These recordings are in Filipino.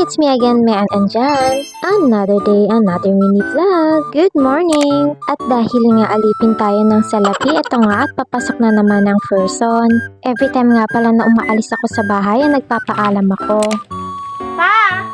it's me again, Mean and Jan. Another day, another mini vlog. Good morning! At dahil nga alipin tayo ng salapi, ito nga at papasok na naman ang person. Every time nga pala na umaalis ako sa bahay, ay nagpapaalam ako. Pa!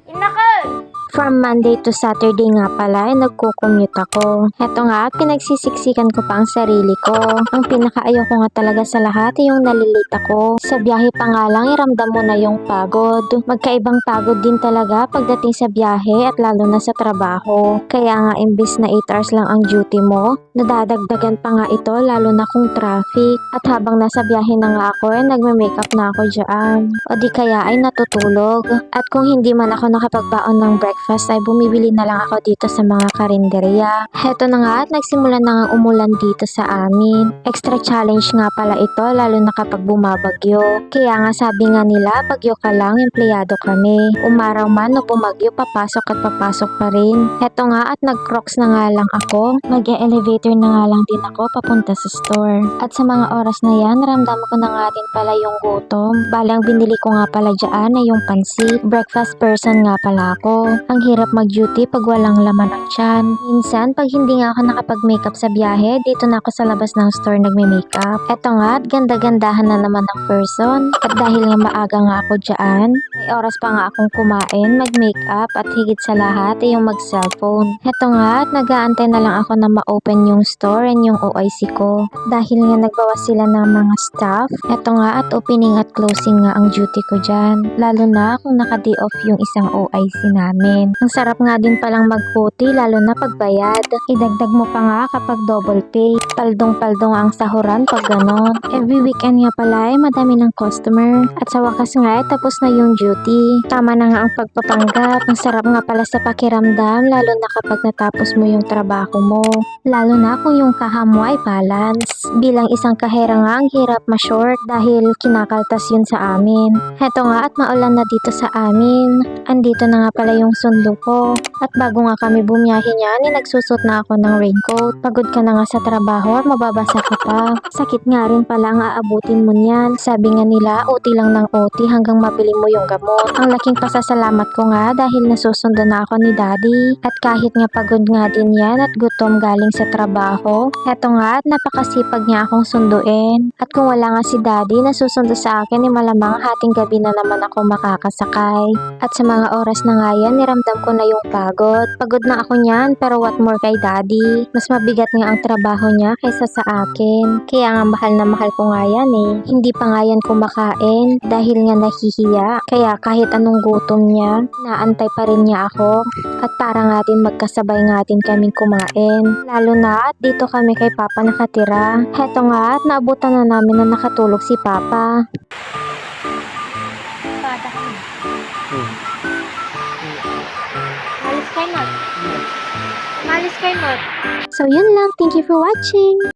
Inakal! From Monday to Saturday nga pala ay nagko-commute ako. Heto nga at pinagsisiksikan ko pa ang sarili ko. Ang pinakaayaw ko nga talaga sa lahat ay yung nalilate ako. Sa biyahe pa nga lang iramdam mo na yung pagod. Magkaibang pagod din talaga pagdating sa biyahe at lalo na sa trabaho. Kaya nga imbis na 8 hours lang ang duty mo, nadadagdagan pa nga ito lalo na kung traffic. At habang nasa biyahe na nga ako ay nagme-makeup na ako dyan. O di kaya ay natutulog. At kung hindi man ako nakapagbaon ng breakfast ay bumibili na lang ako dito sa mga karinderya. Heto na nga at nagsimula na nga umulan dito sa amin. Extra challenge nga pala ito lalo na kapag bumabagyo. Kaya nga sabi nga nila, bagyo ka lang, empleyado kami. Umaraw man o bumagyo, papasok at papasok pa rin. Heto nga at nag-crocs na nga lang ako. Mag-elevator na nga lang din ako papunta sa store. At sa mga oras na yan, ramdam ko na nga din pala yung gutom. Bali ang binili ko nga pala dyan ay yung pansit. Breakfast person nga pala ako. Ang hirap mag-duty pag walang laman ang tiyan. Minsan, pag hindi nga ako nakapag-makeup sa biyahe, dito na ako sa labas ng store nagme-makeup. Eto nga, at ganda-gandahan na naman ng person. At dahil nga maaga nga ako dyan, may oras pa nga akong kumain, mag-makeup, at higit sa lahat ay yung mag-cellphone. Eto nga, at nag-aantay na lang ako na ma-open yung store and yung OIC ko. At dahil nga nagbawas sila ng mga staff, eto nga at opening at closing nga ang duty ko dyan. Lalo na kung naka-day off yung isang OIC namin. Ang sarap nga din palang mag-puti lalo na pagbayad. Idagdag mo pa nga kapag double pay. Paldong-paldong ang sahuran pag ganon. Every weekend nga pala ay madami ng customer. At sa wakas nga ay tapos na yung duty. Tama na nga ang pagpapanggap. Ang sarap nga pala sa pakiramdam lalo na kapag natapos mo yung trabaho mo. Lalo na kung yung kaha mo ay balance. Bilang isang kahera nga ang hirap ma-short dahil kinakaltas yun sa amin. Heto nga at maulan na dito sa amin. Andito na nga pala yung sundo ko. At bago nga kami bumiyahe niyan, nagsusot na ako ng raincoat. Pagod ka na nga sa trabaho at mababasa ka pa. Sakit nga rin pala ang aabutin mo niyan. Sabi nga nila, OT lang ng OT hanggang mabili mo yung gamot. Ang laking pasasalamat ko nga dahil nasusundan na ako ni Daddy. At kahit nga pagod nga din yan at gutom galing sa trabaho, eto nga at napakasipag niya akong sunduin. At kung wala nga si Daddy nasusundo sa akin, malamang hating gabi na naman ako makakasakay. At sa mga oras na nga yan, niramdam ko na yung pagod. Pagod na ako niyan, pero what more kay Daddy. Mas mabigat nga ang trabaho niya kaysa sa akin. Kaya nga mahal na mahal ko nga yan eh. Hindi pa nga yan kumakain dahil nga nahihiya. Kaya kahit anong gutom niya, naantay pa rin niya ako. At para nga din magkasabay nga din kaming kumain. Lalo na at dito kami kay Papa nakatira. Heto nga at naabutan na namin na nakatulog si Papa. Bata ka na. Malis kay Not. Malis kay Not. So yun lang, thank you for watching!